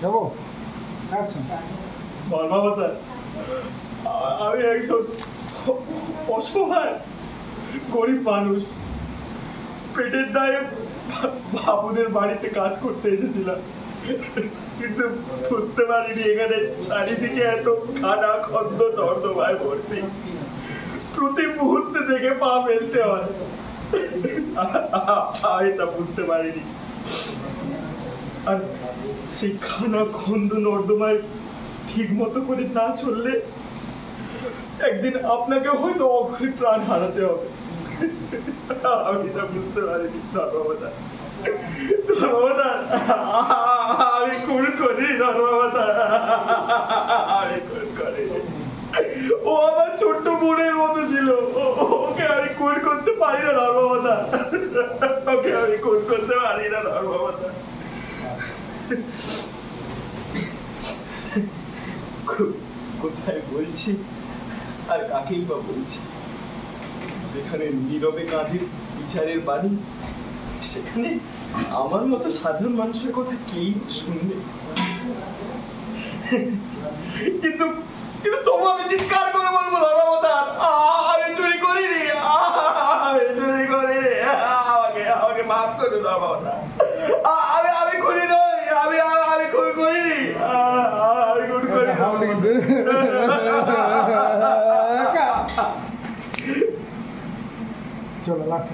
যাবো মানবতা আমি একজন অসহায় গরিব মানুষ, পেটের দায়ে বাবুদের বাড়িতে কাজ করতে এসেছিলাম, কিন্তু বুঝতে পারিনি এখানে চারিদিকে এত খানা খন্দ নর্দমায় ভর্তি, প্রতি মুহূর্তে দেখে পা ফেলতে হয়। আমি তা বুঝতে পারিনি। আর সেই খানা খন্দ নর্দমায় ঠিক মতো করে না চললে একদিন আপনাকে হয়তো অঘরে প্রাণ হারাতে হবে। আমি তা বুঝতে পারিনি। ধর্মবতা আমি খুন করি, ধর্মবতা আমি খুন করি। ও আমার ছোট্ট বোনের মতো ছিল, ওকে আমি খুন করতে পারি না ধর্মবতা, ওকে আমি খুন করতে পারি না ধর্মবতা। কোথায় বলছি আর কাকেই বা বলছি? যেখানে নীরবে কাঁধে বিচারের বাণী, সেখানে আমার মতো সাধারণ মানুষের কথা কেই শুনবে। কিন্তু কিন্তু তবু আমি চিৎকার করে বলবো ধর্মবতার, আমি চুরি করিনি, আমি চুরি করিনি, আমাকে মাফ করে ধর্মবতার, আমি খুনি নই, আমি খুন করিনি, আমি খুন করিনি। চলো লাস্ট